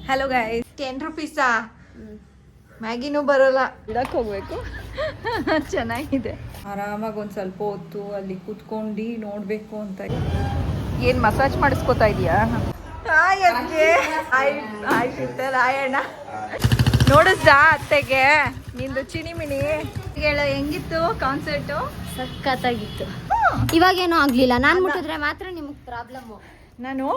Hello guys, 10 ರುಪೀಸಾ? ಮ್ಯಾಗಿನೂ ಬರೋಲ್ಲ, ಇಡಕ್ಕೆ ಹೋಗ್ಬೇಕು. ಚೆನ್ನಾಗಿದೆ. ಆರಾಮಾಗಿ ಒಂದು ಸ್ವಲ್ಪ ಹೊತ್ತು ಅಲ್ಲಿ ಕೂತ್ಕೊಂಡು ನೋಡಬೇಕು ಅಂತ. ಏನು ಮಸಾಜ್ ಮಾಡಿಸ್ಕೋತಾ ಇದೀಯಾ? ಆಯಣ್ಣ ನೋಡಿಸ್ದಾ ಅತ್ತೆಗೆ ನಿಂದು ಚಿನಿಮಿನಿ? ಹೇಳ, ಹೆಂಗಿತ್ತು ಕಾನ್ಸರ್ಟು? ಸಖತ್ತಾಗಿತ್ತು. ಇವಾಗೇನೂ ಆಗ್ಲಿಲ್ಲ, ನಾನು ಮುಟ್ಟಿದ್ರೆ ಮಾತ್ರ ನಿಮಗೆ ಪ್ರಾಬ್ಲಮ್ಮು. ನಾನು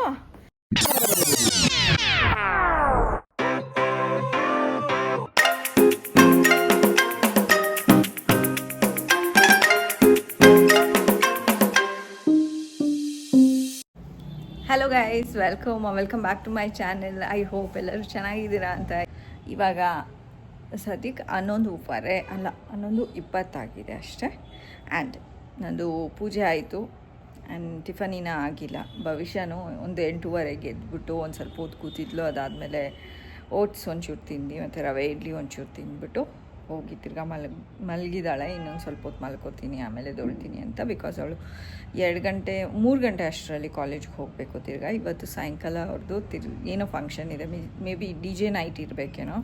hello guys, welcome back to my channel. I hope ಎಲ್ಲರೂ ಚೆನ್ನಾಗಿದ್ದೀರಾ ಅಂತ. ಇವಾಗ ಸದ್ಯಕ್ಕೆ 11:15 ಅಲ್ಲ 11:20 ಅಷ್ಟೇ. ಆ್ಯಂಡ್ ನಂದು ಪೂಜೆ ಆಯಿತು ಆ್ಯಂಡ್ ಟಿಫನಿನ ಆಗಿಲ್ಲ. ಭವಿಷ್ಯನೂ ಒಂದು 8:30 ಎದ್ಬಿಟ್ಟು ಒಂದು ಸ್ವಲ್ಪ ಹೊತ್ತು ಕೂತಿದ್ಲು. ಅದಾದಮೇಲೆ ಓಟ್ಸ್ ಒಂಚೂರು ತಿಂದು ಮತ್ತು ರವೆ ಇಡ್ಲಿ ಒಂಚೂರು ತಿಂದ್ಬಿಟ್ಟು ಹೋಗಿ ತಿರ್ಗಾ ಮಲಗಿದಾಳೆ. ಇನ್ನೊಂದು ಸ್ವಲ್ಪ ಹೊತ್ತು ಮಲ್ಕೋತೀನಿ, ಆಮೇಲೆ ದೊಳ್ತೀನಿ ಅಂತ. ಬಿಕಾಸ್ ಅವಳು 3 ಗಂಟೆ ಅಷ್ಟರಲ್ಲಿ ಕಾಲೇಜ್ಗೆ ಹೋಗಬೇಕು. ತಿರ್ಗಾ ಇವತ್ತು ಸಾಯಂಕಾಲ ಅವ್ರದ್ದು ಏನೋ ಫಂಕ್ಷನ್ ಇದೆ, ಮೇ ಬಿ DJ ನೈಟ್ ಇರಬೇಕೇನೋ.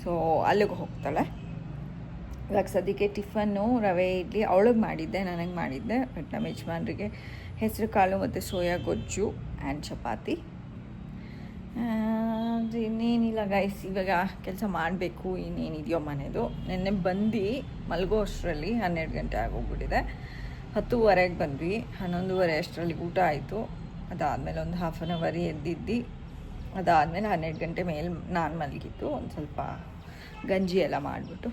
ಸೊ ಅಲ್ಲಿಗೆ ಹೋಗ್ತಾಳೆ. ಇವಾಗ ಸದ್ಯಕ್ಕೆ ಟಿಫನ್ನು ರವೆ ಇಡ್ಲಿ ಅವಳಿಗೆ ಮಾಡಿದ್ದೆ, ನನಗೆ ಮಾಡಿದ್ದೆ. ಬಟ್ ನಮ್ಮ ಯಜಮಾನ್ರಿಗೆ ಹೆಸರು ಕಾಳು ಮತ್ತು ಸೋಯಾ ಗೊಜ್ಜು ಆ್ಯಂಡ್ ಚಪಾತಿ. ಇನ್ನೇನಿಲ್ಲ ಗೈಸ್, ಇವಾಗ ಕೆಲಸ ಮಾಡಬೇಕು. ಇನ್ನೇನಿದೆಯೋ ಮನೆಯದು. ನೆನ್ನೆ ಬಂದು ಮಲಗೋ ಅಷ್ಟರಲ್ಲಿ 12 ಗಂಟೆ ಆಗೋಗ್ಬಿಟ್ಟಿದೆ. 10:30 ಬಂದ್ವಿ. 11:30 ಅಷ್ಟರಲ್ಲಿ ಊಟ ಆಯಿತು. ಅದಾದಮೇಲೆ ಒಂದು ಹಾಫ್ ಆನ್ ಅವರ್ ಎದ್ದಿದ್ದು. ಅದಾದಮೇಲೆ 12 ಗಂಟೆ ಮೇಲೆ ನಾನು ಮಲಗಿದ್ದು. ಒಂದು ಸ್ವಲ್ಪ ಗಂಜಿ ಎಲ್ಲ ಮಾಡಿಬಿಟ್ಟು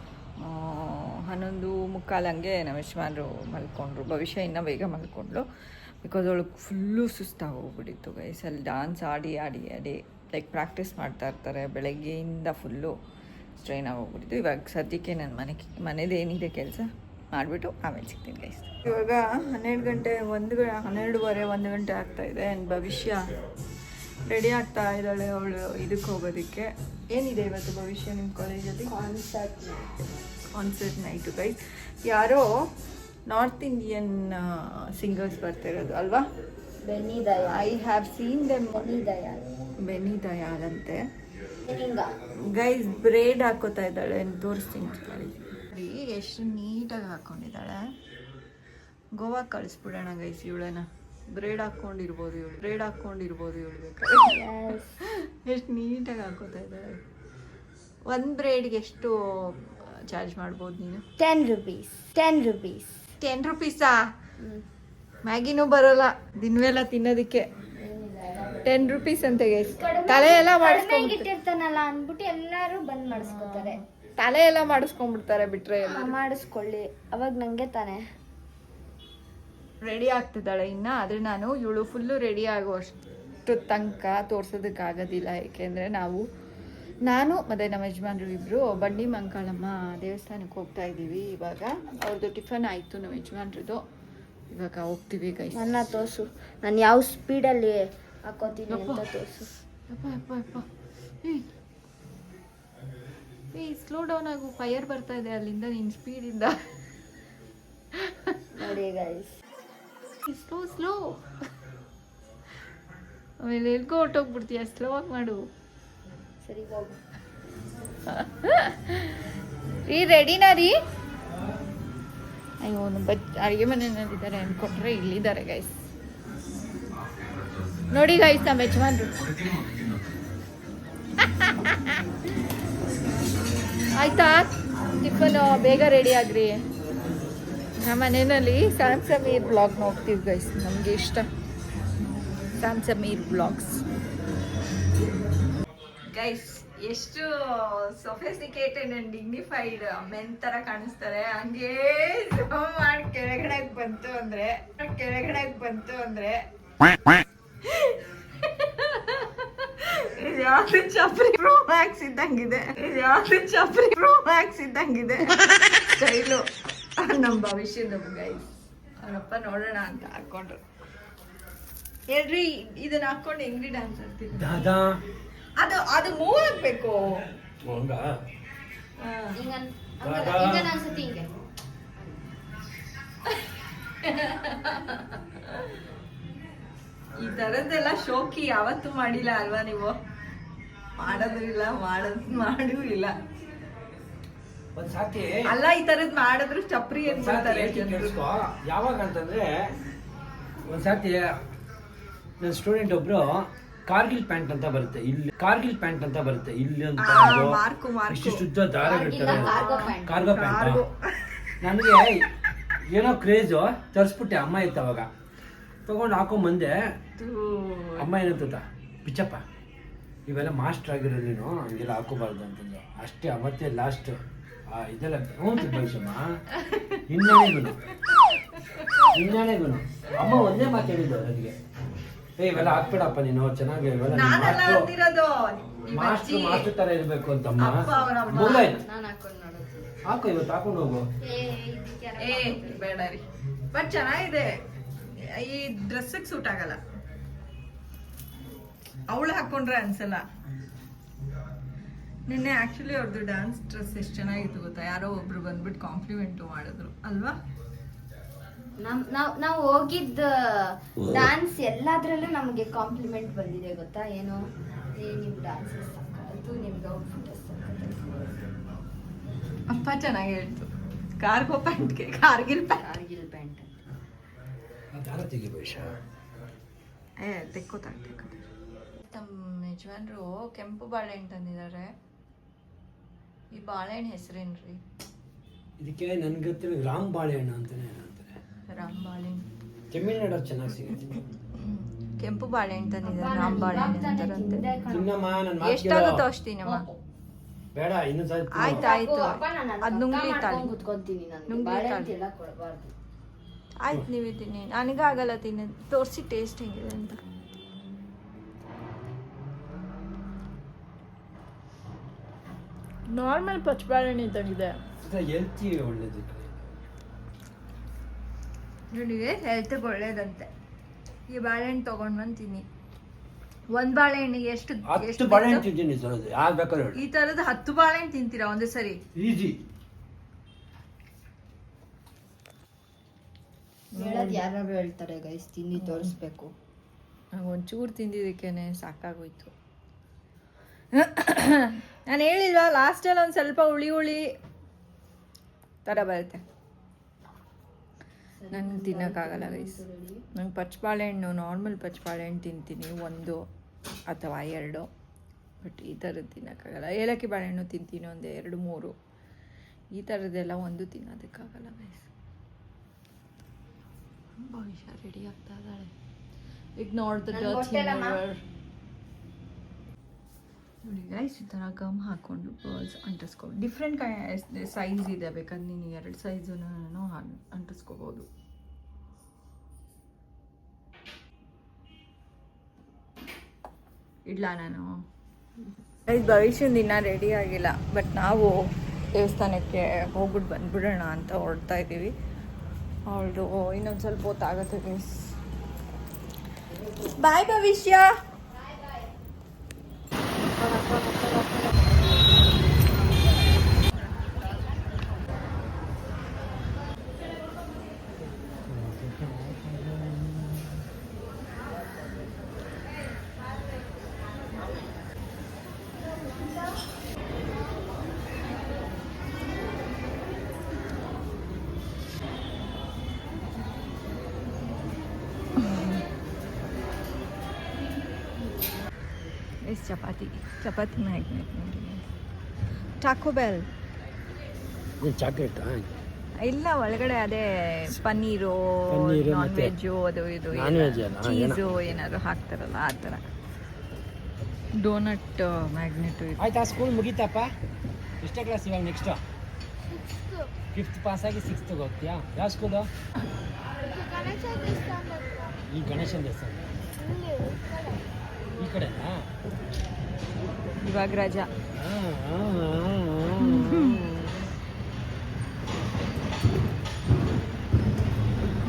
11:45 ಹಂಗೆ ನಮ್ಮ ಯಜಮಾನ್ರು ಮಲ್ಕೊಂಡ್ರು. ಭವಿಷ್ಯ ಇನ್ನೂ ಬೇಗ ಮಲ್ಕೊಂಡ್ಳು. ಬಿಕಾಸ್ ಅವಳಿಗೆ ಫುಲ್ಲು ಸುಸ್ತಾಗೋಗ್ಬಿಟ್ಟಿತ್ತು ಗೈಸ್. ಅಲ್ಲಿ ಡ್ಯಾನ್ಸ್ ಆಡಿ ಲೈಕ್ ಪ್ರಾಕ್ಟೀಸ್ ಮಾಡ್ತಾ ಇರ್ತಾರೆ ಬೆಳಗ್ಗೆಯಿಂದ. ಫುಲ್ಲು ಸ್ಟ್ರೈನ್ ಆಗೋಗ್ಬಿಟ್ಟಿತ್ತು. ಇವಾಗ ಸದ್ಯಕ್ಕೆ ನಾನು ಮನೆದೇನಿದೆ ಕೆಲಸ ಮಾಡಿಬಿಟ್ಟು ಆಮೇಲೆ ಸಿಗ್ತೀನಿ ಗೈಸ್. ಇವಾಗ 12 ಗಂಟೆ 12:30 1 ಗಂಟೆ ಆಗ್ತಾಯಿದೆ. ಆ್ಯಂಡ್ ಭವಿಷ್ಯ ರೆಡಿ ಆಗ್ತಾ ಇದ್ದಾಳೆ ಅವಳು ಇದಕ್ಕೆ ಹೋಗೋದಕ್ಕೆ. ಏನಿದೆ ಇವತ್ತು ಭವಿಷ್ಯ ನಿಮ್ಮ ಕಾಲೇಜಲ್ಲಿ? Concert night guys. ಯಾರೋ ನಾರ್ತ್ ಇಂಡಿಯನ್ ಸಿಂಗರ್ಸ್ ಬರ್ತಿರೋದು ಅಲ್ವಾ? Benny Dayal. I have seen them. Benny Dayal ಅಂತೆ ಗೈಸ್. ಬ್ರೇಡ್ ಹಾಕೋತಾ ಇದ್ದಾಳೆ, ತೋರಿಸ್ತೀನಿ. ಎಷ್ಟು ನೀಟಾಗಿ ಹಾಕ್ಕೊಂಡಿದ್ದಾಳೆ. ಗೋವಾ ಕಳಿಸ್ಬಿಡೋಣ ಗೈಸ್ ಇವಳನ್ನ. ಬ್ರೇಡ್ ಹಾಕ್ಕೊಂಡಿರ್ಬೋದು ಇವಳು ಬೇಕಾದ್ರೆ. ಎಷ್ಟು ನೀಟಾಗಿ ಹಾಕೋತಾ ಇದ್ದಾಳೆ. ಒಂದು ಬ್ರೇಡ್ಗೆ ಎಷ್ಟು ಚಾರ್ಜ್ ಮಾಡ್ಬೋದು ನೀನು? 10 rupees. 10 ರುಪೀಸಾ? ಮ್ಯಾಗಿನೂ ಬರೋಲ್ಲ ದಿನವೆಲ್ಲ ತಿನ್ನೋದಕ್ಕೆ. 10 ರೂಪೀಸ್ ಅಂತ ಗೈಸ್. ತಲೆ ಎಲ್ಲ ಮಾಡಿಸ್ಕೊಂಡಿರ್ತಾನಲ್ಲ ಅಂದ್ಬಿಟ್ಟು ಎಲ್ಲರೂ ಬಂದ್ ಮಾಡಿಸ್ಕೊತಾರೆ. ತಲೆ ಎಲ್ಲ ಮಾಡಿಸ್ಕೊಂಡ್ಬಿಡ್ತಾರೆ. ಬಿಟ್ರೆ ಎಲ್ಲ ಮಾಡಿಸ್ಕೊಳ್ಳಿ, ಅವಾಗ ನಂಗೆ ತಾನೆ. ರೆಡಿ ಆಗ್ತಿದ್ದಾಳೆ ಇನ್ನು. ಆದರೆ ಇವಳು ಫುಲ್ಲು ರೆಡಿ ಆಗುವಷ್ಟು ತನಕ ತೋರ್ಸೋದಕ್ಕಾಗೋದಿಲ್ಲ. ಏಕೆಂದರೆ ನಾನು ಮತ್ತು ನಮ್ಮ ಯಜಮಾನ್ರು ಇಬ್ಬರು ಬಂಡಿ ಮಂಕಾಳಮ್ಮ ದೇವಸ್ಥಾನಕ್ಕೆ ಹೋಗ್ತಾ ಇದ್ದೀವಿ. ಇವಾಗ ಅವ್ರದ್ದು ಟಿಫನ್ ಆಯಿತು ನಮ್ಮ ಯಜಮಾನ್ರದ್ದು. ಇವಾಗ ಹೋಗ್ತೀವಿ ಗೈಸ್. ನನ್ನ ತೋರಿಸು, ನಾನು ಯಾವ ಸ್ಪೀಡಲ್ಲಿ ಹಾಕೋತೀನಿ ಅಂತ ತೋರಿಸು. ಅಪ್ಪ ಸ್ಲೋ ಡೌನ್ ಆಗು. ಫೈರ್ ಬರ್ತಾ ಇದೆ ಅಲ್ಲಿಂದ ನಿನ್ನ ಸ್ಪೀಡಿಂದ. ನೋಡಿ ಗೈಸ್, ಸ್ಲೋ. ಆಮೇಲೆ ಎಲ್ಗೋ ಹೊಟ್ಟೋಗ್ಬಿಡ್ತೀಯ. ಸ್ಲೋ ಆಗಿ ಮಾಡು. ಸರಿ ಹೋಗು. ರೆಡಿನಾ ರೀ? ಅಯ್ಯೋ ಅಡುಗೆ ಮನೆಯಲ್ಲಿದ್ದಾರೆ ಅಂದ್ಕೊಂಡ್ರೆ ಇಲ್ಲಿದ್ದಾರೆ ಗೈಸ್. ನೋಡಿ ಗೈಸ್ ನಮ್ಮ ಯಜಮಾನ್ರು. ಆಯ್ತಾ ಟಿಫನ್? ಬೇಗ ರೆಡಿ ಆಗ್ರಿ. ನಮ್ಮ ಮನೆಯಲ್ಲಿ ಸ್ಯಾಮ್ಸಮೀರ್ ಬ್ಲಾಗ್ ನೋಡ್ತೀವಿ ಗೈಸ್. ನಮಗೆ ಇಷ್ಟ ಸ್ಯಾಮ್ಸಮೀರ್ ಬ್ಲಾಗ್ಸ್ ಗೈಸ್. ಎಷ್ಟು ಸೊಫೆಸ್ಟಿಕೇಟೆಡ್ ಆ್ಯಂಡ್ ಡಿಗ್ನಿಫೈಡ್ ಮೆನ್ ಥರ ಕಾಣಿಸ್ತಾರೆ. ಹಂಗೇ ಮಾಡಿ ಕೆಳಗಡೆ ಬಂತು ಅಂದರೆ ಯಾವ್ದು ಚಪ್ರಿ ಪ್ರೋ ಮ್ಯಾಕ್ಸ್ ಇದ್ದಂಗಿದೆ ಸ್ಟೈಲು ನಮ್ಮ ಭವಿಷ್ಯದ ಗೈಸ್. ಅವನಪ್ಪ ನೋಡೋಣ ಅಂತ ಹಾಕೊಂಡ್ರು. ಹೇಳ್ರಿ, ಇದನ್ನ ಹಾಕೊಂಡು ಹೆಂಗ್ರಿ ಡ್ಯಾನ್ಸ್ ಆಡ್ತೀವಿ? ಅದು ಮೂವ್ ಆಗ್ಬೇಕು. ಈ ತರದ್ದೆಲ್ಲ ಶೋಕಿ ಯಾವತ್ತೂ ಮಾಡಿಲ್ಲ ಅಲ್ವಾ ನೀವು? ಮಾಡೋದು ಇಲ್ಲ ಮಾಡೂ ಇಲ್ಲ. ಒಂದ್ ಸಾತಿ ಅಲ್ಲ ಈ ತರದ್ ಮಾಡಿದ್ರು ಚಪ್ರಿ ಏನ್ ಮಾಡ್ತಾರೆ ಕೇಳಿಸ್ಕೊ. ಯಾವಾಗ ಅಂತಂದ್ರೆ ಒಂದ್ಸಾತಿ ನನ್ನ ಸ್ಟೂಡೆಂಟ್ ಒಬ್ರು ಕಾರ್ಗಿಲ್ ಪ್ಯಾಂಟ್ ಅಂತ ಬರುತ್ತೆ ಇಲ್ಲಿ ಅಂತ ಇಷ್ಟು ಉದ್ದ ದಾರ ಬಿಡ್ತಾರೆ ಕಾರ್ಗೋ ಪ್ಯಾಂಟ್. ನನಗೆ ಏನೋ ಕ್ರೇಜು ತರಿಸ್ಬಿಟ್ಟೆ. ಅಮ್ಮ ಇತ್ತು ಅವಾಗ ತಗೊಂಡು ಹಾಕೊಂಬಂದೆ. ಅಮ್ಮ ಏನಂತ ಪಿಚ್ಚಪ್ಪ ಇವೆಲ್ಲ ಮಾಸ್ಟರ್ ಆಗಿರೋ ನೀನು ಹಂಗೆಲ್ಲ ಹಾಕೋಬಾರ್ದು ಅಂತಂದ್ರು. ಅಷ್ಟೇ ಅವತ್ತೇ ಲಾಸ್ಟ್ ಇದೆಲ್ಲ ಬಯಸಮ್ಮ. ಇನ್ನೇನೆಗೂ ಅಮ್ಮ ಒಂದೇ ಮಾತು ಹೇಳಿದ್ದು ನನಗೆ, ಇವೆಲ್ಲ ಹಾಕ್ಬೇಡಪ್ಪ ನೀನು ಚೆನ್ನಾಗಿ ಮಾಸ್ಟರ್ ತರ ಇರ್ಬೇಕು ಅಂತಮ್ಮ. ಮುಗ್ದಾಯ್ತು, ಹಾಕು ಇವತ್ತು ಹಾಕೊಂಡು ಹೋಗು. ಬೇಡ ರೀ, ಬಟ್ ಚೆನ್ನಾಗಿದೆ. ಈ ಡ್ರೆಸ್ಸಿಗೆ ಸೂಟ್ ಆಗಲ್ಲ, ಅವಳು ಹಾಕೊಂಡ್ರೆ ಅನ್ಸಲ್ಲ. ನಿನ್ನೆ ಆಕ್ಚುಲಿ ಅವ್ರದ್ದು ಡ್ಯಾನ್ಸ್ ಡ್ರೆಸ್ ಎಷ್ಟು ಚೆನ್ನಾಗಿತ್ತು ಗೊತ್ತಾ? ಯಾರೋ ಒಬ್ರು ಬಂದ್ಬಿಟ್ಟು ಕಾಂಪ್ಲಿಮೆಂಟು ಮಾಡಿದ್ರು ಅಲ್ವಾ? ನಾವು ಹೋಗಿದ್ದ ಡ್ಯಾನ್ಸ್ ಎಲ್ಲಾದ್ರಲ್ಲೂ ನಮಗೆ ಕಾಂಪ್ಲಿಮೆಂಟ್ ಬಂದಿದೆ ಗೊತ್ತಾ? ಏನು ನಿಮ್ ಡ್ಯಾನ್ಸ್ ಸಾಕಾಯ್ತು, ನಿಮ್ಗೆ ಔಟ್ಫಿಟ್ ಅಪ್ಪ ಚೆನ್ನಾಗಿ ಹೇಳ್ತು. ಕಾರ್ಗೋ ಪ್ಯಾಂಟ್ಗೆ ಕಾರ್ಗಿಲ್ ಪ್ಯಾಂಟ್ ತಮ್ಮ ಯಜಮಾನ್ರು ಕೆಂಪು ಬಾಳೆಹಣ್ಣು ತಂದಿದ್ದಾರೆ. ಈ ಬಾಳೆಹಣ್ಣು ಹೆಸರೇನ್ರಿ? ಇದಕ್ಕೆ ನನ್ಗೆ ಗೊತ್ತಿರೋ ರಾಮ್ ಬಾಳೆಹಣ್ಣು ಅಂತಾನೆ ಅಂತಾರೆ. ರಾಮ್ ಬಾಳೆಹಣ್ಣು ತಮಿಳ್ನಾಡು ಚೆನ್ನಾಗಿ ಸಿಗುತ್ತೆ. ಕೆಂಪು ಬಾಳೆಹಣ್ಣು ತಂದಿದ್ದಾರೆ, ರಾಮ್ ಬಾಳೆಹಣ್ಣು ಅಂತಾರಂತೆ. ಎಷ್ಟಾಗುತ್ತೋ ಅಷ್ಟಿನಮ್ಮ. ಬೇಡ ಇನ್ನು ಆಯ್ತು ಅದ್ ನುಂಗ್ಲಿ ತಾಳಿ, ಆಯ್ತು ನೀವು ತಿನ್ನಿ. ನನಗಾಗಲ್ಲ ತಿನ್ನ. ತೋರಿಸಿ ಟೇಸ್ಟ್ ಹೆಂಗಿದೆ ಅಂತ. ನಾರ್ಮಲ್ ಪಚ್ಚಬಾಳೆಹಣ್ಣು ಇದ್ದಂಗಿದೆ. ಹೆಲ್ತಿ ಒಳ್ಳೇದು ನಿನಗೆ ಹೆಲ್ತ್ಗೆ ಒಳ್ಳೇದಂತೆ. ಈ ಬಾಳೆಹಣ್ಣು ತಗೊಂಡ್ ಬಂದು ತಿನ್ನಿ. ಒಂದ್ ಬಾಳೆಹಣ್ಣಿಗೆ ಎಷ್ಟು ಬಾಳೆಹಣ್ಣು ತಿಂತೀನಿ ಯಾರು ಬೇಕಾದ್ರೆ. ಈ ತರದ 10 ಬಾಳೆಹಣ್ಣು ತಿಂತೀರಾ ಒಂದೇ ಸರಿ? ಈಜಿ. ಯಾರು ಹೇಳ್ತಾರೆ ಗೈಸ್, ತಿಂದು ತೋರಿಸ್ಬೇಕು. ನಂಗೆ ಒಂಚೂರು ತಿಂದಿದ್ದಕ್ಕೇನೆ ಸಾಕಾಗೋಯ್ತು. ನಾನು ಹೇಳಿಲ್ವಾ ಲಾಸ್ಟಲ್ಲಿ ಒಂದು ಸ್ವಲ್ಪ ಹುಳಿ ಥರ ಬರುತ್ತೆ. ನಂಗೆ ತಿನ್ನೋಕ್ಕಾಗಲ್ಲ ಗೈಸ್. ನಂಗೆ ಪಚ್ಚಬಾಳೆಹಣ್ಣು, ನಾರ್ಮಲ್ ಪಚ್ಚಬಾಳೆಹಣ್ಣು ತಿಂತೀನಿ 1 ಅಥವಾ 2, ಬಟ್ ಈ ಥರದ್ದು ತಿನ್ನೋಕ್ಕಾಗಲ್ಲ. ಏಲಕ್ಕಿ ಬಾಳೆಹಣ್ಣು ತಿಂತೀನಿ 1, 2, 3. ಈ ಥರದ್ದೆಲ್ಲ ಒಂದು ತಿನ್ನೋದಕ್ಕಾಗಲ್ಲ ಗೈಸ್. ಭವಿಷ್ಯ ರೆಡಿ ಆಗ್ತಾ ಇದ್ದಾಳೆ. Ignore the dirty mirror. ನೋಡಿ ಗೈಸ್, ಈ ಥರ ಗಮ್ ಹಾಕ್ಕೊಂಡು ಪರ್ಲ್ಸ್ ಅಂಟಿಸ್ಕೊಂಡು ಡಿಫ್ರೆಂಟ್ ಸೈಜ್ ಇದೆ. ಬೇಕಾದ್ರೆ ನೀನು 2 ಸೈಜನ್ನು ಅಂಟಿಸ್ಕೋಬೋದು. ಇಡ್ಲಾ ನಾನು ಗೈಸ್? ಭವಿಷ್ಯದ ದಿನ ರೆಡಿ ಆಗಿಲ್ಲ, ಬಟ್ ನಾವು ದೇವಸ್ಥಾನಕ್ಕೆ ಹೋಗ್ಬಿಟ್ಟು ಬಂದ್ಬಿಡೋಣ ಅಂತ ಹೊರಡ್ತಾ ಇದ್ದೀವಿ. ಅವಳು ಇನ್ನೊಂದು ಸ್ವಲ್ಪ ಹೊತ್ತಾಗುತ್ತೆ ಗೈಸ್. ಬಾಯ್ ಭವಿಷ್ಯ. ಚಪಾತಿ ಮ್ಯಾಗ್ನೆಟ್ ನೋಡಿ. ಟಾಕೋ ಬೆಲ್ ಚಾಕ್ಲೇಟ್ ಇಲ್ಲ, ಒಳಗಡೆ ಅದೇ ಪನ್ನೀರು, ನಾನ್ ವೆಜ್ಜು, ಅದು ಇದು ಚೀಸು ಏನಾದ್ರು ಹಾಕ್ತಾರಲ್ಲ ಆ ಥರ. Doughnut magnet. ಆಯ್ತಾ? ಸ್ಕೂಲ್ ಮುಗೀತಪ್ಪ? ಎಷ್ಟೇ ಕ್ಲಾಸ್ ಇವಾಗ? ನೆಕ್ಸ್ಟ್ 5th ಪಾಸ್ ಆಗಿ 6th ಹೋಗ್ತೀಯಾ? ಯಾವ ಸ್ಕೂಲು? ಈ ಗಣೇಶನ ದೇವಸ್ಥಾನ ಈ ಕಡೆನಾ? ಇವಾಗ ರಜಾ.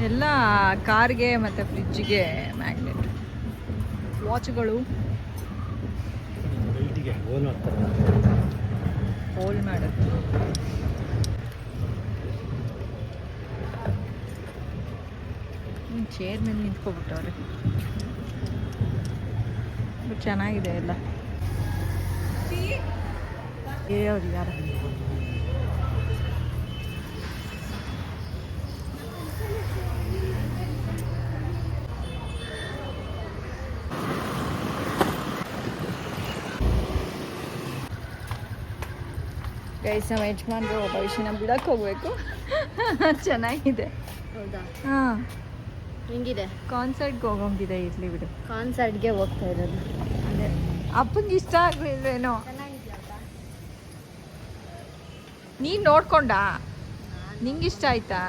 ಎಲ್ಲ ಕಾರ್ಗೆ ಮತ್ತು ಫ್ರಿಜ್ಜಿಗೆ ಮ್ಯಾಗ್ನೆಟ್. ವಾಚ್ಗಳು ಹೋಲ್ ಮಾಡೋದು. ಚೇರ್ ಮೇಲೆ ನಿಂತ್ಕೊಬಿಟ್ಟವ್ರೆ. ಚೆನ್ನಾಗಿದೆ ಎಲ್ಲ. ಅವ್ರು ಯಾರು ಗೈಸ್ ನಮ್ಮ ಯಜಮಾನ್ರು ಭವಿಷ್ಯನ ಬಿಡಕ್ಕೆ ಹೋಗ್ಬೇಕು. ಚೆನ್ನಾಗಿದೆ. ಹೌದಾ? ಹಾಂ, ಹೆಂಗಿದೆ? ಕಾನ್ಸರ್ಟ್ಗೆ ಹೋಗೋಂಗಿದೆ, ಇರಲಿ ಬಿಡು. ಕಾನ್ಸರ್ಟ್ಗೆ ಹೋಗ್ತಾ ಇರೋದು. ಅದೇ ಅಪ್ಪಂಗೆ ಇಷ್ಟ ಆಗಲಿಲ್ವೇನೋ. ನೀನು ನೋಡ್ಕೊಂಡ? ನಿಂಗೆ ಇಷ್ಟ ಆಯ್ತಾ?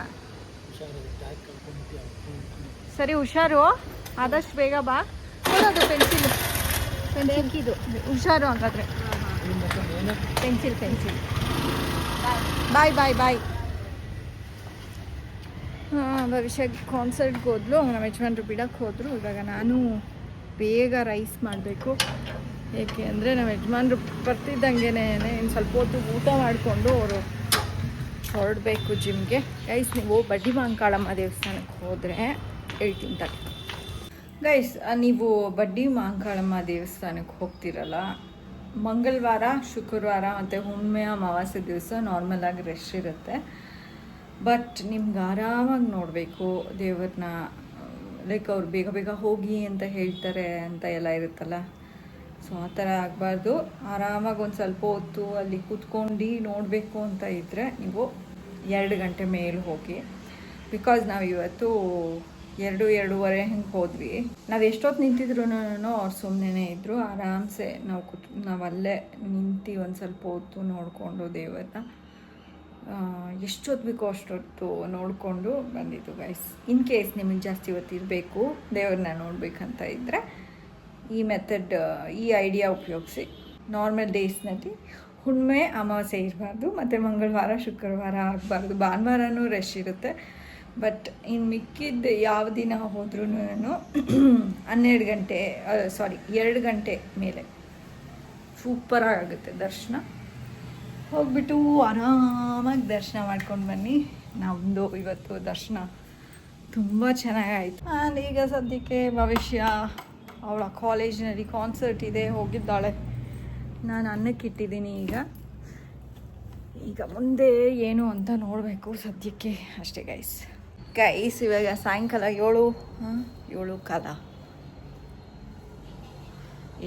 ಸರಿ, ಹುಷಾರು, ಆದಷ್ಟು ಬೇಗ ಬಾ. ಅದು ಪೆನ್ಸಿಲ್ ಬೇಕಿದು. ಹುಷಾರು ಹಾಗಾದ್ರೆ. ಪೆನ್ಸಿಲ್ ಬಾಯ್ ಬಾಯ್ ಬಾಯ್. ಹಾಂ, ಭವಿಷ್ಯ ಕಾನ್ಸರ್ಟ್ಗೆ ಹೋದ್ಲು, ನಮ್ಮ ಯಜಮಾನ್ರು ಬಿಡಕ್ಕೆ ಹೋದರು. ಇವಾಗ ನಾನು ಬೇಗ ರೈಸ್ ಮಾಡಬೇಕು. ಏಕೆ ಅಂದರೆ ನಮ್ಮ ಯಜಮಾನ್ರು ಬರ್ತಿದ್ದಂಗೆನೇ ಇನ್ನು ಸ್ವಲ್ಪ ಹೊತ್ತು ಊಟ ಮಾಡಿಕೊಂಡು ಅವರು ಹೊರಡಬೇಕು ಜಿಮ್ಗೆ. ಗೈಸ್, ನೀವು ಬಡ್ಡಿ ಮಾಂಕಾಳಮ್ಮ ದೇವಸ್ಥಾನಕ್ಕೆ ಹೋದರೆ ಹೇಳ್ತೀನಿ ತಡಿ. ಗೈಸ್, ನೀವು ಬಡ್ಡಿ ಮಾಂಕಾಳಮ್ಮ ದೇವಸ್ಥಾನಕ್ಕೆ ಹೋಗ್ತಿರಲ್ಲ, ಮಂಗಳವಾರ, ಶುಕ್ರವಾರ ಮತ್ತು ಹುಣ್ಣಿಮೆ ಅಮಾವಾಸ್ಯೆ ದಿವಸ ನಾರ್ಮಲಾಗಿ ರಶ್ ಇರುತ್ತೆ. ಬಟ್ ನಿಮ್ಗೆ ಆರಾಮಾಗಿ ನೋಡಬೇಕು ದೇವ್ರನ್ನ. ಲೈಕ್ ಅವ್ರು ಬೇಗ ಬೇಗ ಹೋಗಿ ಅಂತ ಹೇಳ್ತಾರೆ ಅಂತ ಎಲ್ಲ ಇರುತ್ತಲ್ಲ, ಸೊ ಆ ಥರ ಆಗಬಾರ್ದು. ಆರಾಮಾಗಿ ಒಂದು ಸ್ವಲ್ಪ ಹೊತ್ತು ಅಲ್ಲಿ ಕೂತ್ಕೊಂಡು ನೋಡಬೇಕು ಅಂತ ಇದ್ದರೆ ನೀವು 2 ಗಂಟೆ ಮೇಲೆ ಹೋಗಿ. ಬಿಕಾಸ್ ನಾವು ಇವತ್ತು 2-2:30 ಹಿಂಗೆ ಹೋದ್ವಿ. ನಾವು ಎಷ್ಟೊತ್ತು ನಿಂತಿದ್ರು ಅವ್ರು ಸುಮ್ಮನೆ ಇದ್ದರು. ಆರಾಮ್ಸೆ ನಾವು ಅಲ್ಲೇ ನಿಂತು ಒಂದು ಸ್ವಲ್ಪ ಹೊತ್ತು ನೋಡಿಕೊಂಡು ದೇವರನ್ನ ಎಷ್ಟೊತ್ತು ಬೇಕೋ ಅಷ್ಟೊತ್ತು ನೋಡಿಕೊಂಡು ಬಂದಿದ್ದು ಗೈಸ್. ಇನ್ ಕೇಸ್ ನಿಮಗೆ ಜಾಸ್ತಿ ಹೊತ್ತು ಇರಬೇಕು ದೇವ್ರನ್ನ ನೋಡಬೇಕಂತ ಇದ್ದರೆ ಈ ಮೆಥಡ್, ಈ ಐಡಿಯಾ ಉಪಯೋಗಿಸಿ. ನಾರ್ಮಲ್ ಡೇಸ್ನಲ್ಲಿ ಹುಣ್ಣಿಮೆ ಅಮಾವಾಸ್ಯೆ ಇರಬಾರ್ದು, ಮತ್ತು ಮಂಗಳವಾರ ಶುಕ್ರವಾರ ಆಗಬಾರ್ದು. ಭಾನುವಾರನೂ ರಶ್ ಇರುತ್ತೆ. ಬಟ್ ಇನ್ನು ಮಿಕ್ಕಿದ್ದು ಯಾವ ದಿನ ಹೋದ್ರೂ 12 ಗಂಟೆ 2 ಗಂಟೆ ಮೇಲೆ ಸೂಪರಾಗುತ್ತೆ ದರ್ಶನ. ಹೋಗ್ಬಿಟ್ಟು ಆರಾಮಾಗಿ ದರ್ಶನ ಮಾಡ್ಕೊಂಡು ಬನ್ನಿ. ನಮ್ಮದು ಇವತ್ತು ದರ್ಶನ ತುಂಬ ಚೆನ್ನಾಗಾಯಿತು. ಈಗ ಸದ್ಯಕ್ಕೆ ಭವಿಷ್ಯ ಅವಳ ಕಾಲೇಜಿನಲ್ಲಿ ಕಾನ್ಸರ್ಟ್ ಇದೆ, ಹೋಗಿದ್ದಾಳೆ. ನಾನು ಅನ್ನಕ್ಕಿಟ್ಟಿದ್ದೀನಿ. ಈಗ ಮುಂದೆ ಏನು ಅಂತ ನೋಡಬೇಕು ಸದ್ಯಕ್ಕೆ ಅಷ್ಟೇ ಗೈಸ್. ಇವಾಗ ಸಾಯಂಕಾಲ 7 ಕಾಲ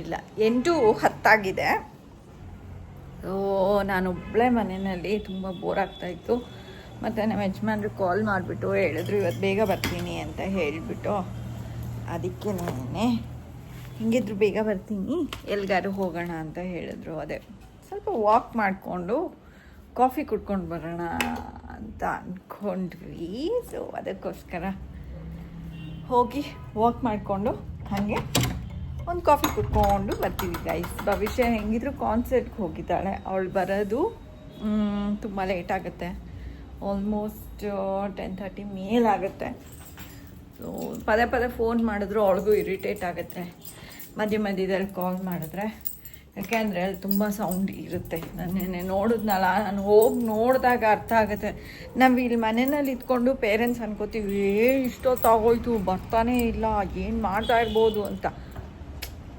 ಇಲ್ಲ 8:10 ಆಗಿದೆ. ನಾನೊಬ್ಬಳೇ ಮನೆಯಲ್ಲಿ ತುಂಬ ಬೋರ್ ಆಗ್ತಾಯಿತ್ತು. ಮತ್ತು ನಮ್ಮ ಯಜಮಾನ್ರು ಕಾಲ್ ಮಾಡಿಬಿಟ್ಟು ಹೇಳಿದ್ರು ಇವತ್ತು ಬೇಗ ಬರ್ತೀನಿ ಅಂತ ಹೇಳಿಬಿಟ್ಟು, ಅದಕ್ಕೆ ನಾನೇ ಹಿಂಗಿದ್ರು ಬೇಗ ಬರ್ತೀನಿ, ಎಲ್ಗಾರು ಹೋಗೋಣ ಅಂತ ಹೇಳಿದ್ರು. ಅದೇ ಸ್ವಲ್ಪ ವಾಕ್ ಮಾಡಿಕೊಂಡು ಕಾಫಿ ಕುಡ್ಕೊಂಡು ಬರೋಣ ಅಂತ ಅಂದ್ಕೊಂಡ್ವಿ. ಸೊ ಅದಕ್ಕೋಸ್ಕರ ಹೋಗಿ ವಾಕ್ ಮಾಡಿಕೊಂಡು ಹಾಗೆ ಒಂದು ಕಾಫಿ ಕುಡ್ಕೊಂಡು ಬರ್ತೀವಿ ಗೈಸ್. ಭವಿಷ್ಯ ಹೆಂಗಿದ್ರು ಕಾನ್ಸರ್ಟ್ಗೆ ಹೋಗಿದ್ದಾಳೆ. ಅವಳು ಬರೋದು ತುಂಬ ಲೇಟ್ ಆಗುತ್ತೆ, ಆಲ್ಮೋಸ್ಟ್ 10:30 ಮೇಲಾಗುತ್ತೆ. ಸೊ ಪದೇ ಫೋನ್ ಮಾಡಿದ್ರು ಅವಳಿಗೂ ಇರಿಟೇಟ್ ಆಗುತ್ತೆ ಮಧ್ಯದಲ್ಲಿ ಕಾಲ್ ಮಾಡಿದ್ರೆ. ಯಾಕೆಂದರೆ ಅಲ್ಲಿ ತುಂಬ ಸೌಂಡ್ ಇರುತ್ತೆ. ನಾನು ನೋಡಿದ್ನಲ್ಲ, ನಾನು ಹೋಗಿ ನೋಡಿದಾಗ ಅರ್ಥ ಆಗುತ್ತೆ. ನಾವು ಇಲ್ಲಿ ಮನೆಯಲ್ಲಿ ಇದ್ಕೊಂಡು ಪೇರೆಂಟ್ಸ್ ಅನ್ಕೋತೀವಿ ಇಷ್ಟೊತ್ತಾಗೋಯ್ತು ಬರ್ತಾನೇ ಇಲ್ಲ, ಏನು ಮಾಡ್ತಾ ಇರ್ಬೋದು ಅಂತ.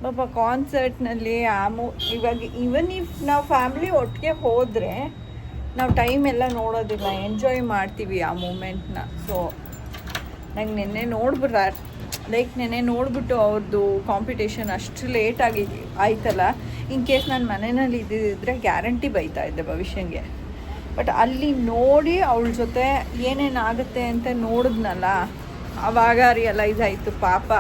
ಪಾಪ ಕಾನ್ಸರ್ಟ್ನಲ್ಲಿ ಇವಾಗ ಇವನ್ ಇಫ್ ನಾವು ಫ್ಯಾಮ್ಲಿ ಒಟ್ಟಿಗೆ ಹೋದರೆ ನಾವು ಟೈಮ್ ಎಲ್ಲ ನೋಡೋದಿಲ್ಲ, ಎಂಜಾಯ್ ಮಾಡ್ತೀವಿ ಆ ಮೂಮೆಂಟ್ನ. ಸೊ ನಂಗೆ ನೆನ್ನೆ ನೋಡ್ಬಿಟ್ಟು ಅವ್ರದ್ದು ಕಾಂಪಿಟೇಷನ್ ಅಷ್ಟು ಲೇಟಾಗಿ ಆಯ್ತಲ್ಲ. ಇನ್ ಕೇಸ್ ನಾನು ಮನೆಯಲ್ಲಿ ಇದ್ದಿದ್ದರೆ ಗ್ಯಾರಂಟಿ ಬೈತಾ ಇದ್ದೆ ಭವಿಷ್ಯಂಗೆ. ಬಟ್ ಅಲ್ಲಿ ನೋಡಿ ಅವಳ ಜೊತೆ ಏನೇನಾಗುತ್ತೆ ಅಂತ ನೋಡಿದ್ನಲ್ಲ, ಆವಾಗ ರಿಯಲೈಸ್ ಆಯಿತು ಪಾಪ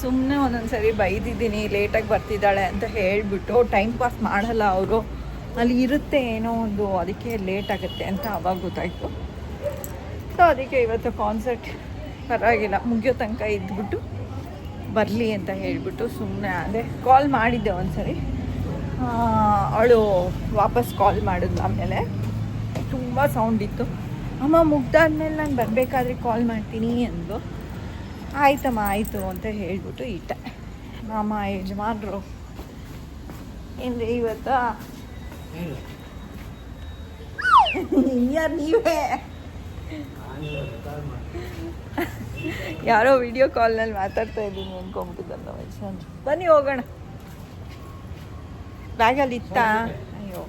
ಸುಮ್ಮನೆ ಒಂದೊಂದು ಸರಿ ಬೈದಿದ್ದೀನಿ ಲೇಟಾಗಿ ಬರ್ತಿದ್ದಾಳೆ ಅಂತ ಹೇಳಿಬಿಟ್ಟು. ಟೈಮ್ ಪಾಸ್ ಮಾಡಲ್ಲ ಅವರು, ಅಲ್ಲಿ ಇರುತ್ತೆ ಏನೋ ಒಂದು, ಅದಕ್ಕೆ ಲೇಟ್ ಆಗುತ್ತೆ ಅಂತ ಆವಾಗ ಗೊತ್ತಾಯಿತು. ಸೊ ಅದಕ್ಕೆ ಇವತ್ತು ಕಾನ್ಸರ್ಟ್ ಪರವಾಗಿಲ್ಲ ಮುಗಿಯೋ ತನಕ ಇದ್ಬಿಟ್ಟು ಬರಲಿ ಅಂತ ಹೇಳಿಬಿಟ್ಟು ಸುಮ್ಮನೆ ಅದೇ ಕಾಲ್ ಮಾಡಿದ್ದೆ ಒಂದು ಸರಿ. ಅವಳು ವಾಪಸ್ ಕಾಲ್ ಮಾಡಿದ್ಲು. ಆಮೇಲೆ ತುಂಬ ಸೌಂಡ್ ಇತ್ತು. ಅಮ್ಮ ಮುಗ್ದಾದ್ಮೇಲೆ ನಾನು ಬರಬೇಕಾದ್ರೆ ಕಾಲ್ ಮಾಡ್ತೀನಿ ಅಂದು. ಆಯ್ತಮ್ಮ ಆಯಿತು ಅಂತ ಹೇಳಿಬಿಟ್ಟು ಇಟ್ಟೆ. ನಮ್ಮ ಯಜಮಾನ್ರು ಏನ್ರಿ ಇವತ್ತು ಯಾರು ನೀವೇ ಯಾರೋ ವಿಡಿಯೋ ಕಾಲ್ನಲ್ಲಿ ಮಾತಾಡ್ತಾ ಇದ್ದೀನಿ ಅನ್ಕೊಂಬಿಟ್ಟಿದ್ದಲ್ಲ ಯಜಮಾನ್ರು. ಬನ್ನಿ ಹೋಗೋಣ. ಬ್ಯಾಗಲ್ಲಿ ಇತ್ತಾ? ಅಯ್ಯೋ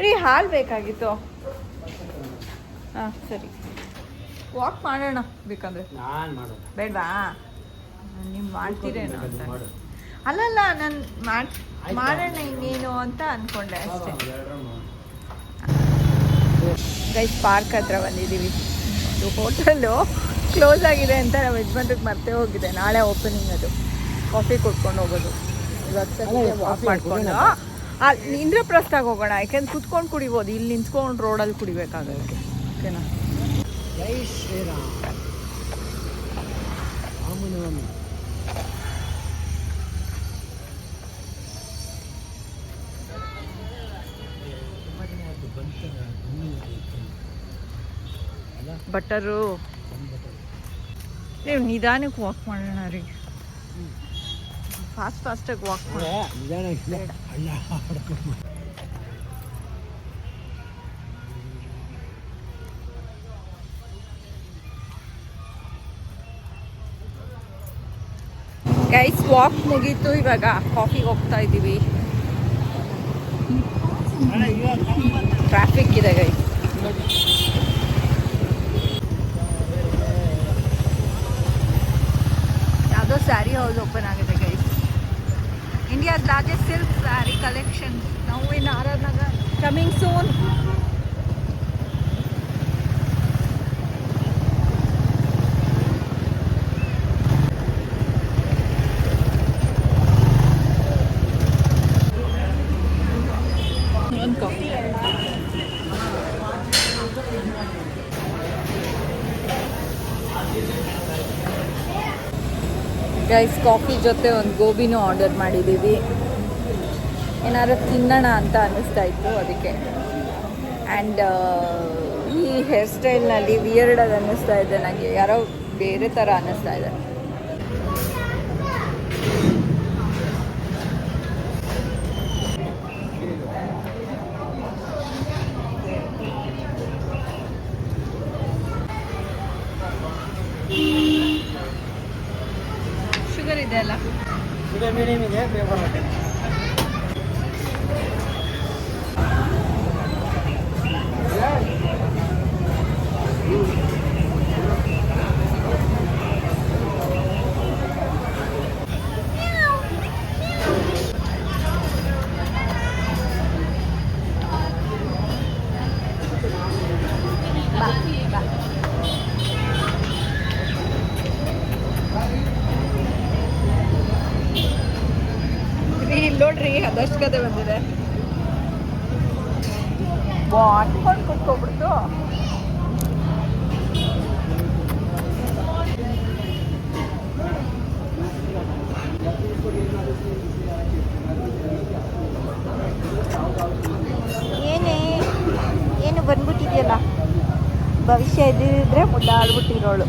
ರೀ ಹಾಲು ಬೇಕಾಗಿತ್ತು. ಹಾಂ ಸರಿ, ವಾಕ್ ಮಾಡೋಣ ಬೇಕಂದ್ರೆ. ನಾನು ಮಾಡೋದು ಬೇಡವಾ? ನೀವು ಮಾಡ್ತೀರೇನೋ ಅಂತ. ಅಲ್ಲಲ್ಲ, ನಾನು ಮಾಡೋಣ ಇನ್ನೇನು ಅಂತ ಅಂದ್ಕೊಂಡೆ ಅಷ್ಟೇ. ಗೈಸ್ ಪಾರ್ಕ್ ಹತ್ರ ಬಂದಿದ್ದೀವಿ. ಒಂದು ಹೋಟೆಲ್ಲು ಕ್ಲೋಸ್ ಆಗಿದೆ ಅಂತ ನಮ್ಮ ಯಜಮಾನ್ರಿಗೆ ಮರ್ತೇ ಹೋಗಿದೆ. ನಾಳೆ ಓಪನಿಂಗ್ ಅದು. ಕಾಫಿ ಕೊಟ್ಕೊಂಡು ಹೋಗೋದು. ಇವತ್ತು ವಾಕ್ ಮಾಡಿಕೊಂಡು ಇಂದ್ರಪ್ರಸ್ಥಾಗ ಹೋಗೋಣ. ಯಾಕೆಂದ್ರೆ ಕುತ್ಕೊಂಡು ಕುಡಿಬೋದು, ಇಲ್ಲಿ ನಿಂತ್ಕೊಂಡು ರೋಡಲ್ಲಿ ಕುಡಿಬೇಕಾಗುತ್ತೆ. ಓಕೆನಾ? ಜೈ ಶ್ರೀರಾಮ್. ರಾಮನವಮಿ. ಬಟರು ನೀವು ನಿಧಾನಕ್ಕೆ ವಾಕ್ ಮಾಡೋಣ ರೀ. ಫಾಸ್ಟಾಗಿ ವಾಕ್ ಮಾಡಿ. ಗೈಸ್ ವಾಕ್ ಮುಗೀತು, ಇವಾಗ ಕಾಫಿಗೆ ಹೋಗ್ತಾ ಇದ್ದೀವಿ. ಟ್ರಾಫಿಕ್ ಇದೆ ಗೈಸ್. ಯಾವುದೋ ಸ್ಯಾರಿ ಹೌಸ್ ಓಪನ್ ಆಗಿದೆ guys. India's largest silk sari collection ನಾವು in R Nagar, coming soon. Guys coffee ಜೊತೆ ಒಂದು ಗೋಬಿನೂ ಆರ್ಡರ್ ಮಾಡಿದ್ದೀವಿ. ಏನಾದ್ರು ತಿನ್ನೋಣ ಅಂತ ಅನ್ನಿಸ್ತಾ ಇತ್ತು ಅದಕ್ಕೆ. ಆ್ಯಂಡ್ ಈ ಹೇರ್ ಸ್ಟೈಲ್ನಲ್ಲಿ ವಿಯರ್ಡ್ ಅದು ಅನ್ನಿಸ್ತಾ ಇದೆ ನನಗೆ, ಯಾರೋ ಬೇರೆ ಥರ ಅನ್ನಿಸ್ತಾ ಇದೆ. ಶುಗರ್ ಇದೆ ಅಲ್ಲ? ಮೀಡಿಯಮ್ ಇದೆ, ಪೇಪರ್ ಹಾಕಿ. ನೋಡ್ರಿ ಅದಷ್ಟು ಕತೆ ಬಂದಿದೆ. ಅಟ್ಕೊಂಡು ಕುತ್ಕೊಬಿಡ್ತು. ಏನು ಬಂದ್ಬಿಟ್ಟಿದೆಯಲ್ಲ, ಭವಿಷ್ಯ ಇದ್ದಿದ್ರೆ ಮುದ್ದಾಡ್ಬಿಟ್ಟಿರೋಳು.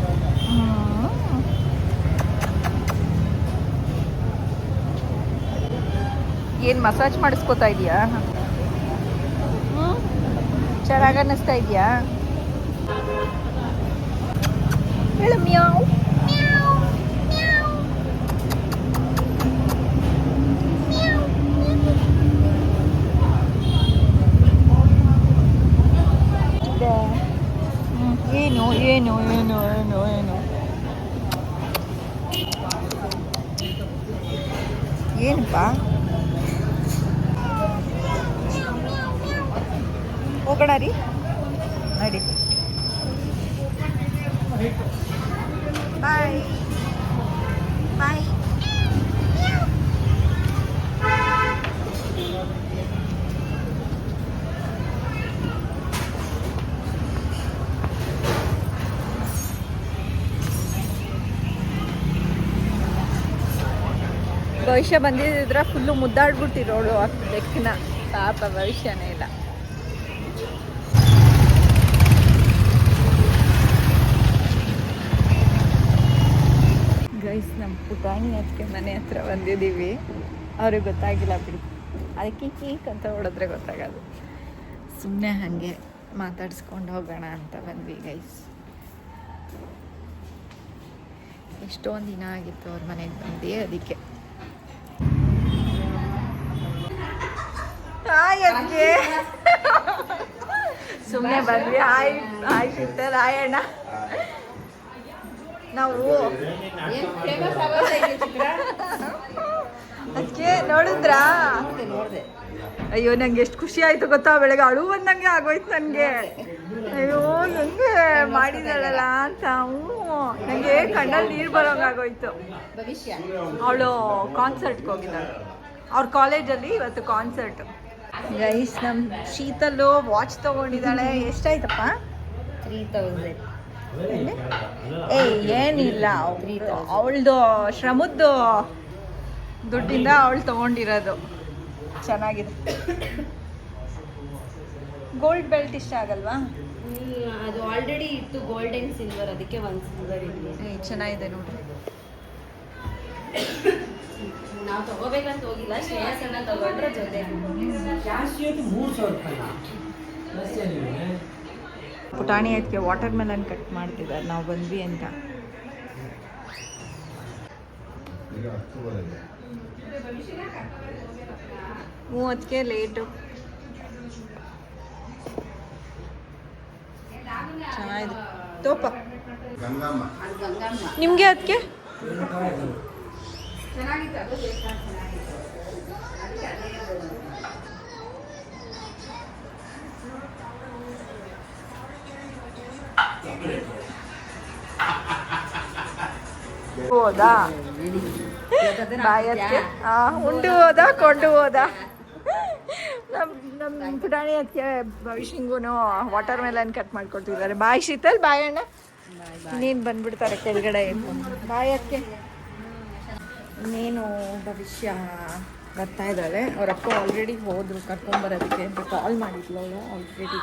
ಏನು ಮಸಾಜ್ ಮಾಡಿಸ್ಕೋತಾ ಇದೆಯಾ? ಚೆನ್ನಾಗಿ ಅನ್ನಿಸ್ತಾ ಇದೆಯಾ? ಹೇಳು ಮ್ಯಾವ್. ಏನು ಏನು ಏನು ಏನು ಏನು ಏನಪ್ಪ? ಹೋಗೋಣ ರೀ, ನಡಿ. ಬಾಯ್ ಬಾಯ್. ಭವಿಷ್ಯ ಬಂದಿದ್ರೆ ಫುಲ್ಲು ಮುದ್ದಾಡ್ಬಿಟ್ಟಿರೋಳು ಬೆಕ್ಕಿನ. ಪಾಪ ಭವಿಷ್ಯನೇ ಇಲ್ಲ. ಗೈಸ್ ನಮ್ಮ ಪುಟಾಣಿ ಅದಕ್ಕೆ ಮನೆ ಹತ್ರ ಬಂದಿದ್ದೀವಿ. ಅವ್ರಿಗೆ ಗೊತ್ತಾಗಿಲ್ಲ ಬಿಡಿ, ಅದಕ್ಕೆ ಕೀಕ್ ಅಂತ ಹೊಡೆದ್ರೆ ಗೊತ್ತಾಗೋದು. ಸುಮ್ಮನೆ ಹಾಗೆ ಮಾತಾಡಿಸ್ಕೊಂಡು ಹೋಗೋಣ ಅಂತ ಬಂದ್ವಿ ಗೈಸ್. ಎಷ್ಟೊಂದು ದಿನ ಆಗಿತ್ತು ಅವ್ರ ಮನೆಗೆ ಬಂದು, ಅದಕ್ಕೆ ಹಾಯ್ ಅಕ್ಕೆ ಸುಮ್ಮನೆ ಬಂದ್ವಿ. ಹಾಯ್ ಹಾಯ್ ಶೀತಲ್, ಹಾಯ್ ಅಣ್ಣ. ನಾವು ಅದಕ್ಕೆ ನೋಡಿದ್ರಾ? ಅಯ್ಯೋ ನಂಗೆ ಎಷ್ಟು ಖುಷಿ ಆಯ್ತು ಗೊತ್ತಾ, ಬೆಳಗ್ಗೆ ಅಳು ಬಂದಂಗೆ ಆಗೋಯ್ತು ನನಗೆ. ಅಯ್ಯೋ ನಂಗೆ ಮಾಡಿದಾಳಲ್ಲ ಅಂತ. ನನಗೆ ಕಣ್ಣಲ್ಲಿ ನೀರು ಬರೋಂಗಾಗೋಯ್ತು. ಅವಳು ಕಾನ್ಸರ್ಟ್ಗೆ ಹೋಗಿದ್ದಾಳೆ ಅವ್ರ ಕಾಲೇಜಲ್ಲಿ ಇವತ್ತು ಕಾನ್ಸರ್ಟ್. ಗೈಸ್ ನಮ್ಮ ಶೀತಲ್ಲು ವಾಚ್ ತಗೊಂಡಿದ್ದಾಳೆ. ಎಷ್ಟಾಯ್ತಪ್ಪ? 3000. ಏನಿಲ್ಲ, ಅವಳದು ಶ್ರಮದ್ದು ದುಡ್ಡಿಂದ ಅವಳು ತಗೊಂಡಿರೋದು. ಚೆನ್ನಾಗಿದೆ. ಗೋಲ್ಡ್ ಬೆಲ್ಟ್ ಇಷ್ಟ ಆಗಲ್ವಾ? ಅದು ಆಲ್ರೆಡಿ ಇತ್ತು ಗೋಲ್ಡ್ ಅಂಡ್ ಸಿಲ್ವರ್, ಅದಕ್ಕೆ ಒಂದು ಸಿಲ್ವರ್ ಇದೆ. ಚೆನ್ನಾಗಿದೆ ನೋಡ್ರಿ. ನಾವು ತಗೋಬೇಕಂತ ಹೋಗಿಲ್ಲ, ಶ್ರೇಯಸ್ ಅನ್ನ ತಗೊಂಡ್ರೆ ಜೊತೆ. ಜಾಸ್ತಿ ಆಯ್ತು 3000 ರೂಪಾಯಿ. ಪುಟಾಣಿ ಅದಕ್ಕೆ ವಾಟರ್ ಮೆಲನ್ ಕಟ್ ಮಾಡ್ತಿದ್ದಾರೆ, ನಾವು ಬಂದ್ವಿ ಅಂತ. ಅದಕ್ಕೆ ಲೇಟು. ಚೆನ್ನಾಗಿದೆ ತೋಪ. ನಿಮಗೆ ಅದಕ್ಕೆ ಹೋದಾ ಬಾಯಕ್ಕೆ ಉಂಡು ಹೋದ ಕೊಂಡು ಹೋದ. ನಮ್ಮ ಪುಟಾಣಿ ಅದಕ್ಕೆ ಭವಿಷ್ಯಂಗೂ ವಾಟರ್ ಮೆಲನ್ ಕಟ್ ಮಾಡ್ಕೊಡ್ತಿದ್ದಾರೆ. ಬಾಯ್ ಶೀತಲ್, ಬಾಯ್ ಅಣ್ಣ. ನೀನು ಬಂದ್ಬಿಡ್ತಾರೆ ಕೆಳಗಡೆ. ಬಾಯ್ ಅದಕ್ಕೆ ನೀನು ಭವಿಷ್ಯ ಬರ್ತಾ ಇದ್ದಾಳೆ. ಅವ್ರ ಅಕ್ಕ ಆಲ್ರೆಡಿ ಹೋದ್ರು ಕರ್ಕೊಂಬರೋದಕ್ಕೆ ಅಂತ ಕಾಲ್ ಮಾಡಿದ್ಲು ಅವಳು. ಆಲ್ರೆಡಿ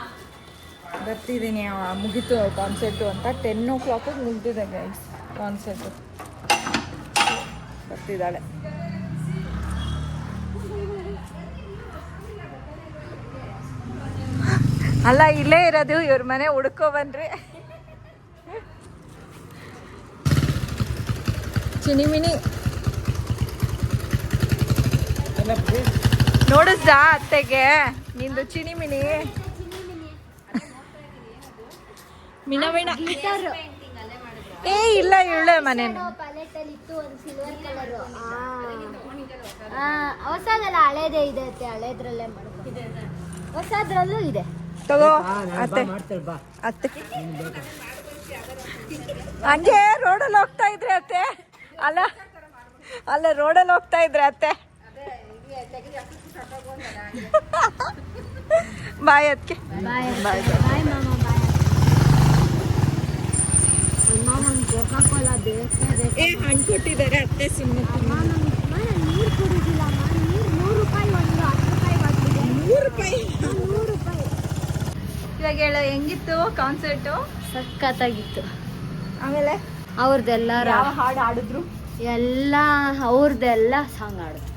ಬರ್ತಿದ್ದೀನಿ, ಮುಗೀತು ಕಾನ್ಸರ್ಟು ಅಂತ. 10 o'clock ಮುಗಿದಿದೆ ಗೈಸ್ ಕಾನ್ಸರ್ಟು. ಬರ್ತಿದ್ದಾಳೆ. ಅಲ್ಲ ಇಲ್ಲೇ ಇರೋದು, ಇವ್ರ ಮನೆ ಹುಡ್ಕೋ ಬನ್ರಿ. ಚಿನಿಮಿನಿ ನೋಡಿಸ್ದ ಅತ್ತೆಗೆ ನಿಂದು ಚಿನಿಮಿನಿ? ಮಿನವಿನ ಇಲ್ಲ ಇವಳೆ ಮನೆ ಹೊಸದಲ್ಲ, ಹಳೇದೇ ಇದೆ. ಹಳೇದ್ರಲ್ಲೇ ಮಾಡ್ಕೊಂಡು ಹೊಸದ್ರಲ್ಲೂ ಇದೆ. ತಗೋ ಅತ್ತೆ. ಅತ್ತೆ ಹಂಗೆ ರೋಡಲ್ಲಿ ಹೋಗ್ತಾ ಇದ್ರೆ ಅತ್ತೆ. ಅಲ್ಲ ರೋಡಲ್ಲಿ ಹೋಗ್ತಾ ಇದ್ರೆ ಅತ್ತೆ. ಬಾಯ್ ಅದಕ್ಕೆ ಬಾಯ್ ಬಾಯ್ ಬಾಯ್ ಮಾಮ, ಬಾಯ್. ಹಣ್ಣು ಕೊಟ್ಟಿದ್ದಾರೆ ಅತ್ತೆ. ಸುಮ್ಮನೆ ನೀರು ಕುಡಿದಿಲ್ಲ. ನೀರು 100 ರೂಪಾಯಿ, ಒಂದು 10 ರೂಪಾಯಿ ಬರ್ತಿದೆ. 100 ರೂಪಾಯಿ? 100 ರೂಪಾಯಿ. ಇವಾಗ ಹೇಳ, ಹೆಂಗಿತ್ತು ಕಾನ್ಸರ್ಟು? ಸಖತ್ತಾಗಿತ್ತು. ಆಮೇಲೆ ಅವ್ರದ್ದೆಲ್ಲ ಯಾವ ಹಾಡು ಆಡಿದ್ರು? ಎಲ್ಲ ಅವ್ರದ್ದೆಲ್ಲ ಸಾಂಗ್ ಆಡಿದ್ರು.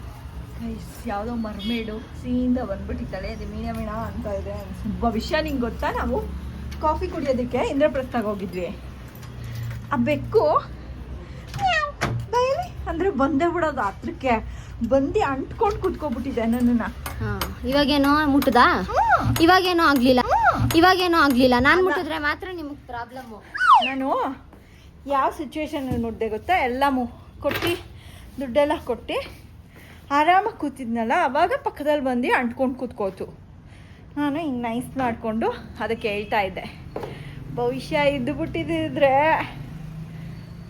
ಯಾವುದೋ ಮರ್ಮೇಡು ಸೀಯಿಂದ ಬಂದ್ಬಿಟ್ಟಿದ್ದಾಳೆ. ಅದು ಮೀಣ ಅಂತ ಇದೆ. ಭವಿಷ್ಯ ನಿಂಗೆ ಗೊತ್ತಾ, ನಾವು ಕಾಫಿ ಕುಡಿಯೋದಕ್ಕೆ ಇಂದ್ರಪ್ರಸ್ಥಾಗ ಹೋಗಿದ್ವಿ. ಆ ಬೆಕ್ಕು ಬಯಲಿ ಅಂದರೆ ಬಂದೇ ಬಿಡೋದು ಹತ್ರಕ್ಕೆ ಬಂದು ಅಂಟ್ಕೊಂಡು ಕುತ್ಕೊಬಿಟ್ಟಿದೆ ನನ್ನನ್ನು. ಇವಾಗೇನೋ ಮುಟ್ಟದಾ? ಇವಾಗೇನೋ ಆಗ್ಲಿಲ್ಲ. ನಾನು ಮುಟ್ಟಿದ್ರೆ ಮಾತ್ರ ನಿಮಗೆ ಪ್ರಾಬ್ಲಮ್ಮು. ನಾನು ಯಾವ ಸಿಚುವೇಶನ್ ನೋಡಿದೆ ಗೊತ್ತಾ? ಎಲ್ಲ ಕೊಟ್ಟು ದುಡ್ಡೆಲ್ಲ ಕೊಟ್ಟು ಆರಾಮಾಗಿ ಕೂತಿದ್ನಲ್ಲ, ಅವಾಗ ಪಕ್ಕದಲ್ಲಿ ಬಂದು ಅಂಟ್ಕೊಂಡು ಕೂತ್ಕೋತು. ನಾನು ಹಿಂಗೆ ನೈಸ್ ಮಾಡಿಕೊಂಡು ಅದಕ್ಕೆ ಹೇಳ್ತಾ ಇದ್ದೆ, ಭವಿಷ್ಯ ಇದ್ದು ಬಿಟ್ಟಿದ್ರೆ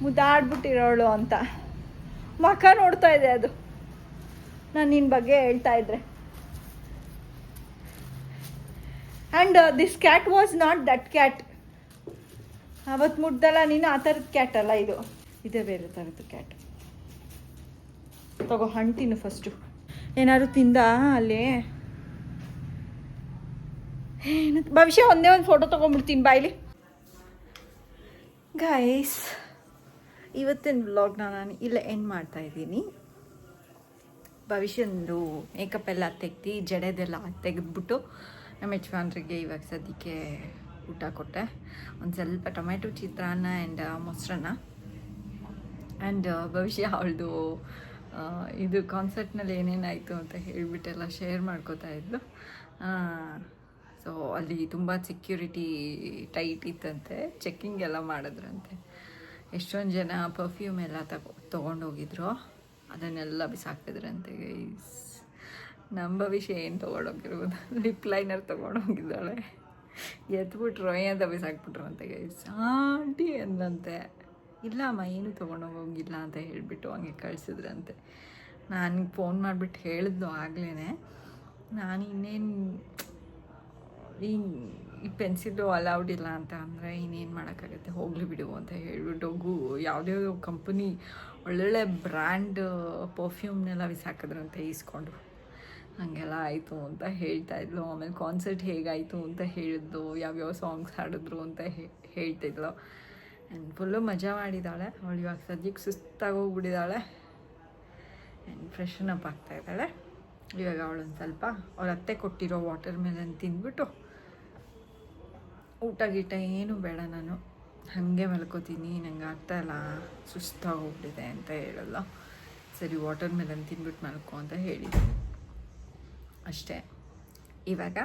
ಮುದ್ದಾಡ್ಬಿಟ್ಟಿರೋಳು ಅಂತ. ಮಖ ನೋಡ್ತಾ ಇದೆ ಅದು ನಾನು ನಿನ್ನ ಬಗ್ಗೆ ಹೇಳ್ತಾ ಇದ್ರೆ. And this cat was not that cat. ಅವತ್ತು ಮುಟ್ದಲ್ಲ ನೀನು, ಆ ಥರದ ಕ್ಯಾಟ್ ಅಲ್ಲ ಇದು, ಇದೇ ಬೇರೆ ಥರದ್ದು ಕ್ಯಾಟ್. ತಗೋ ಹಣ್ಣು ತಿನ್ನು ಫಸ್ಟು. ಏನಾದ್ರು ತಿಂದ ಅಲ್ಲಿ? ಏನು ಭವಿಷ್ಯ ಒಂದೇ ಒಂದು ಫೋಟೋ ತೊಗೊಂಡ್ಬಿಡ್ತೀನಿ ಬಾಯ್ಲಿ. ಗೈಸ್, ಇವತ್ತಿನ ವ್ಲಾಗ್ನ ನಾನು ಇಲ್ಲೇ ಎಂಡ್ ಮಾಡ್ತಾಯಿದ್ದೀನಿ. ಭವಿಷ್ಯಂದು ಮೇಕಪ್ ಎಲ್ಲ ತೆಗ್ದು ಜಡೆದೆಲ್ಲ ತೆಗೆದ್ಬಿಟ್ಟು ನಮ್ಮ ಯಜಮಾನ್ರಿಗೆ ಇವಾಗ ಸದ್ಯಕ್ಕೆ ಊಟ ಕೊಟ್ಟೆ. ಒಂದು ಸ್ವಲ್ಪ ಟೊಮೆಟೊ ಚಿತ್ರಾನ್ನ ಆ್ಯಂಡ್ ಮೊಸರನ್ನ. ಆ್ಯಂಡ್ ಭವಿಷ್ಯ ಅವಳದು ಇದು ಕಾನ್ಸರ್ಟ್ನಲ್ಲಿ ಏನೇನಾಯಿತು ಅಂತ ಹೇಳಿಬಿಟ್ಟೆಲ್ಲ ಶೇರ್ ಮಾಡ್ಕೋತಾ ಇದ್ಲು. ಸೊ ಅಲ್ಲಿ ತುಂಬ ಸೆಕ್ಯೂರಿಟಿ ಟೈಟ್ ಇತ್ತಂತೆ, ಚೆಕ್ಕಿಂಗ್ ಎಲ್ಲ ಮಾಡಿದ್ರಂತೆ. ಎಷ್ಟೊಂದು ಜನ ಪರ್ಫ್ಯೂಮ್ ಎಲ್ಲ ತೊಗೊಂಡೋಗಿದ್ರು, ಅದನ್ನೆಲ್ಲ ಬಿಸಾಕ್ತಿದ್ರಂತೆ ಗೈಸ್. ನಮ್ಮ ಭವಿಷ್ಯ ಏನು ತೊಗೊಂಡೋಗಿರ್ಬೋದು, ಲಿಪ್ ಲೈನರ್ ತೊಗೊಂಡೋಗಿದ್ದಾಳೆ, ಎತ್ಬಿಟ್ರು ಅಂತ ಬಿಸಾಕ್ಬಿಟ್ರು ಅಂತ ಗೈಸ್. ಆಂಟಿ ಅಂದಂತೆ, ಇಲ್ಲಮ್ಮ ಏನು ತೊಗೊಂಡೋಗಿಲ್ಲ ಅಂತ ಹೇಳಿಬಿಟ್ಟು ಹಂಗೆ ಕಳಿಸಿದ್ರಂತೆ. ನನಗೆ ಫೋನ್ ಮಾಡಿಬಿಟ್ಟು ಹೇಳಿದ್ಲು ಆಗಲೇ. ನಾನು ಇನ್ನೇನು ಈ ಪೆನ್ಸಿಲು ಅಲೌಡ್ ಇಲ್ಲ ಅಂತ ಅಂದರೆ ಇನ್ನೇನು ಮಾಡೋಕ್ಕಾಗತ್ತೆ, ಹೋಗಲಿ ಬಿಡು ಅಂತ ಹೇಳ್ಬಿಟ್ಟು ಯಾವುದೇ ಕಂಪನಿ ಒಳ್ಳೊಳ್ಳೆ ಬ್ರ್ಯಾಂಡ್ ಪರ್ಫ್ಯೂಮ್ನೆಲ್ಲ ಬಿಸಾಕಿದ್ರಂತೆ ಈಸ್ಕೊಂಡು. ಹಾಗೆಲ್ಲ ಆಯಿತು ಅಂತ ಹೇಳ್ತಾಯಿದ್ಲು. ಆಮೇಲೆ ಕಾನ್ಸರ್ಟ್ ಹೇಗಾಯಿತು ಅಂತ ಹೇಳಿದ್ಲು, ಯಾವ್ಯಾವ ಸಾಂಗ್ಸ್ ಹಾಡಿದ್ರು ಅಂತ ಹೇಳ್ತಿದ್ಲು. ಆ್ಯಂಡ್ ಫುಲ್ಲು ಮಜಾ ಮಾಡಿದ್ದಾಳೆ ಅವಳು. ಇವಾಗ ಸದ್ಯಕ್ಕೆ ಸುಸ್ತಾಗಿ ಹೋಗ್ಬಿಟ್ಟಿದ್ದಾಳೆ ಆ್ಯಂಡ್ ಫ್ರೆಶನ್ ಅಪ್ ಆಗ್ತಾಯಿದ್ದಾಳೆ. ಇವಾಗ ಅವಳೊಂದು ಸ್ವಲ್ಪ ಅವ್ರ ಅತ್ತೆ ಕೊಟ್ಟಿರೋ ವಾಟರ್ ಮೆಲನ್ ತಿಂದ್ಬಿಟ್ಟು, ಊಟ ಗೀಟ ಏನೂ ಬೇಡ, ನಾನು ಹಾಗೆ ಮಲ್ಕೋತೀನಿ, ನಂಗೆ ಆಗ್ತಾಯಿಲ್ಲ, ಸುಸ್ತಾಗಿ ಹೋಗ್ಬಿಟ್ಟಿದೆ ಅಂತ ಹೇಳಲ್ಲ. ಸರಿ ವಾಟರ್ ಮೆಲನ್ ತಿಂದ್ಬಿಟ್ಟು ಮಲ್ಕೋ ಅಂತ ಹೇಳಿದ್ದೀನಿ ಅಷ್ಟೇ. ಇವಾಗ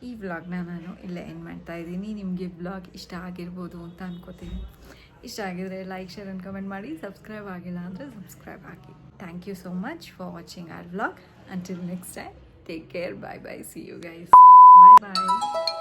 ಈ ವ್ಲಾಗ್ನ ನಾನು ಇಲ್ಲೇ ಏನು ಮಾಡ್ತಾಯಿದ್ದೀನಿ. ನಿಮಗೆ ವ್ಲಾಗ್ ಇಷ್ಟ ಆಗಿರ್ಬೋದು ಅಂತ ಅನ್ಕೋತೀನಿ. ಇಷ್ಟ ಆಗಿದರೆ ಲೈಕ್, ಶೇರ್ ಆ್ಯಂಡ್ ಕಮೆಂಟ್ ಮಾಡಿ. ಸಬ್ಸ್ಕ್ರೈಬ್ ಆಗಿಲ್ಲ ಅಂದರೆ ಸಬ್ಸ್ಕ್ರೈಬ್ ಆಗಿ. Thank you so much for watching our vlog. Until next time, take care, bye bye, see you guys, bye bye.